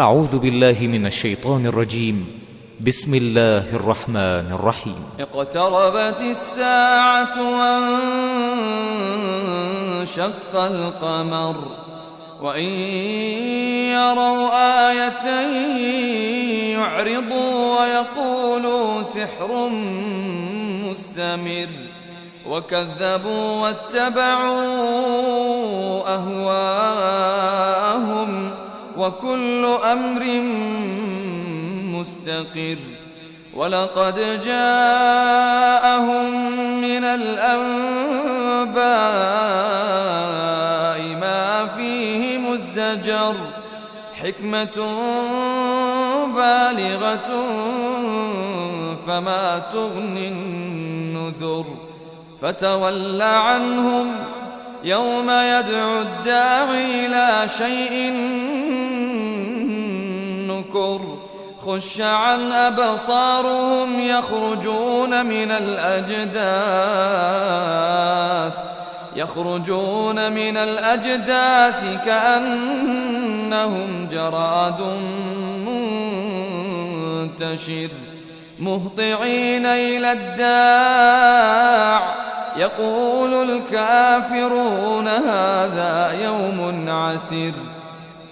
أعوذ بالله من الشيطان الرجيم. بسم الله الرحمن الرحيم. اقتربت الساعة وانشق القمر وإن يروا آية يعرضوا ويقولوا سحر مستمر وكذبوا واتبعوا أهواءهم وكل أمر مستقر. ولقد جاءهم من الأنباء ما فيه مزدجر حكمة بالغة فما تغني النذر. فتول عنهم يوم يدعو الداعي إلى شيء نكر. خش عن أبصارهم يخرجون من الأجداث كأنهم جراد منتشر مهطعين إلى الداع يقول الكافرون هذا يوم عسر.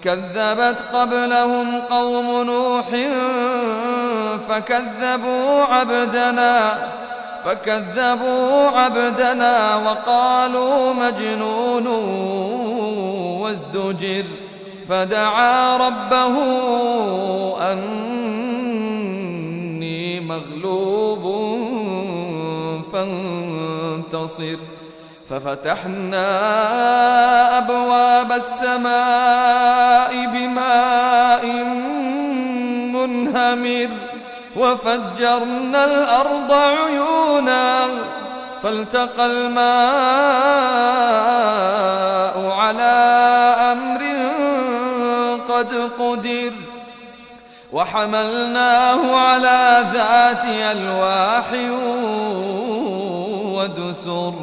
كذبت قبلهم قوم نوح فكذبوا عبدنا وقالوا مجنون وازدجر. فدعا ربه أني مغلوب فانتصر. ففتحنا أبواب السماء بماء منهمر وفجرنا الأرض عيونا فالتقى الماء على أمر قد قدر. وحملناه على ذات ألواح ودسر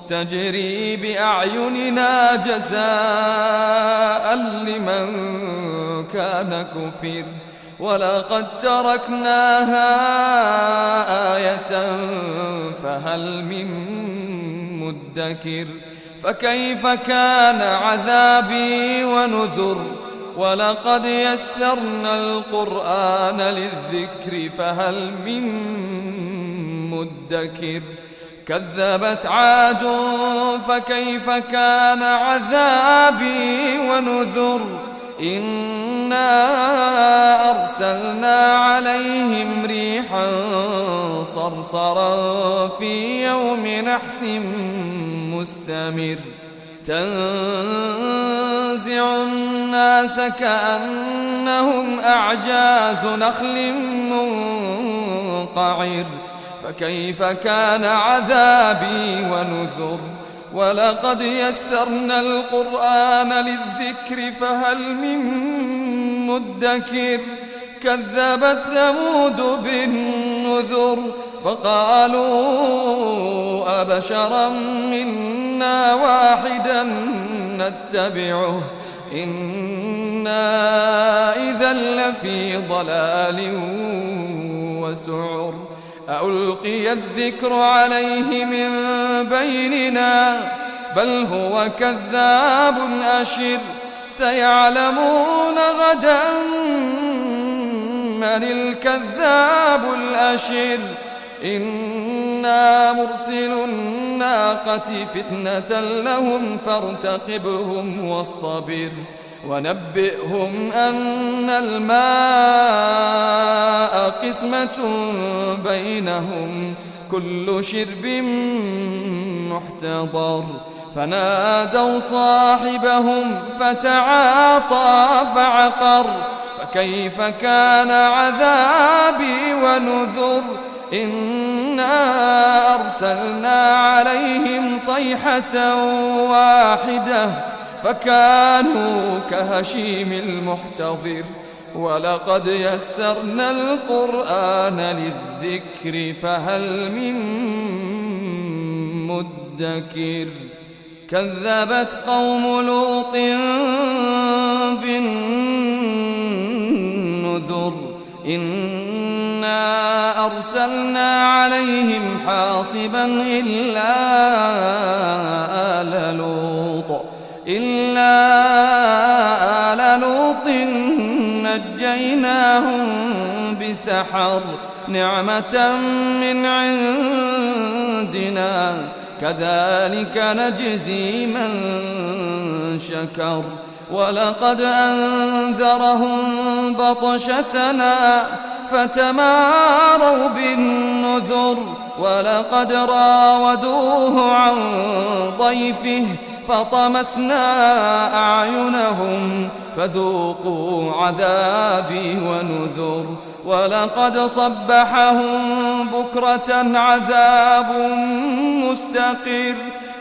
تجري بأعيننا جزاء لمن كان كفر. ولقد تركناها آية فهل من مدكر. فكيف كان عذابي ونذر. ولقد يسرنا القرآن للذكر فهل من مدكر. كذبت عاد فكيف كان عذابي ونذر. إنا أرسلنا عليهم ريحا صرصرا في يوم نحس مستمر تنزع الناس كأنهم أعجاز نخل منقعر. فكيف كان عذابي ونذر. ولقد يسرنا القرآن للذكر فهل من مدكر. كذبت ثمود بالنذر فقالوا أبشرا منا واحدا نتبعه إنا إذا لفي ضلال وسعر. ألقي الذكر عليه من بيننا بل هو كذاب أشر. سيعلمون غدا من الكذاب الأشر. إنا مرسل الناقة فتنة لهم فارتقبهم واصطبر. ونبئهم أن الماء قسمة بينهم كل شرب محتضر. فنادوا صاحبهم فتعاطى فعقر. فكيف كان عذابي ونذر. إنا أرسلنا عليهم صيحة واحدة فكانوا كهشيم المحتضر. ولقد يسرنا القرآن للذكر فهل من مدكر. كذبت قوم لوط بالنذر إنا أرسلنا عليهم حاصبا إلا آل لوط نجيناهم بسحر نعمة من عندنا كذلك نجزي من شكر ولقد أنذرهم بطشتنا فتماروا بالنذر ولقد راودوه عن ضيفه فطمسنا أعينهم فذوقوا عذابي ونذر ولقد صبحهم بكرة عذاب مستقر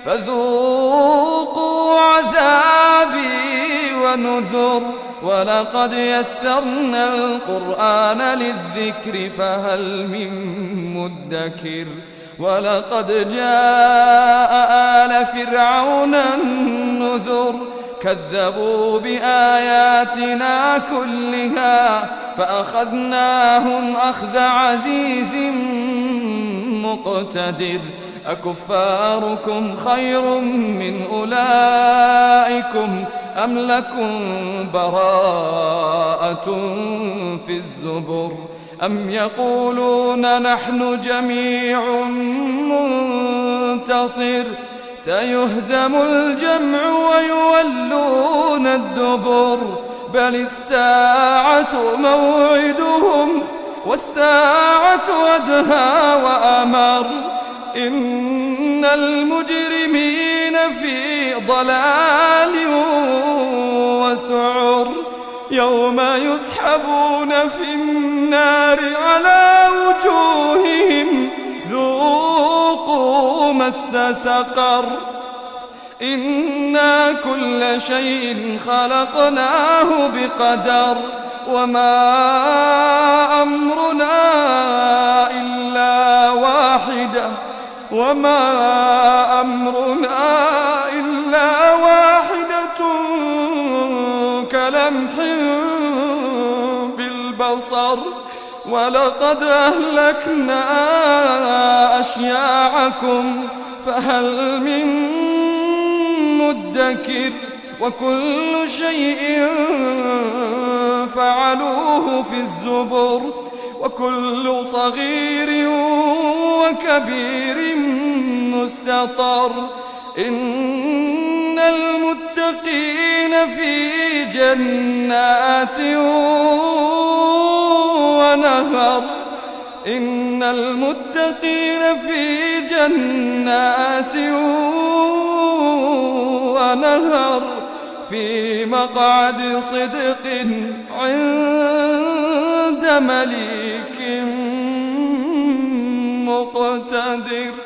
فذوقوا عذابي ونذر ولقد يسرنا القرآن للذكر فهل من مدكر ولقد جاء آل فرعون النذر كذبوا بآياتنا كلها فأخذناهم أخذ عزيز مقتدر أكفاركم خير من أولئكم أم لكم براءة في الزبر أم يقولون نحن جميع منتصر سيهزم الجمع ويولون الدبر بل الساعة موعدهم والساعة أدهى وأمر إن المجرمين في ضلال وسعر يوم يسحبون في النار على وجوههم ذوقوا مس سقر إنا كل شيء خلقناه بقدر وما أمرنا إلا واحدة كلمح بالبصر ولقد أهلكنا أشياعكم فهل من مدكر وكل شيء فعلوه في الزبر وكل صغير وكبير مستطر إن المتقين في جنات ونهر إن المتقين في جنات ونهر في مقعد صدق عند مليك مقتدر.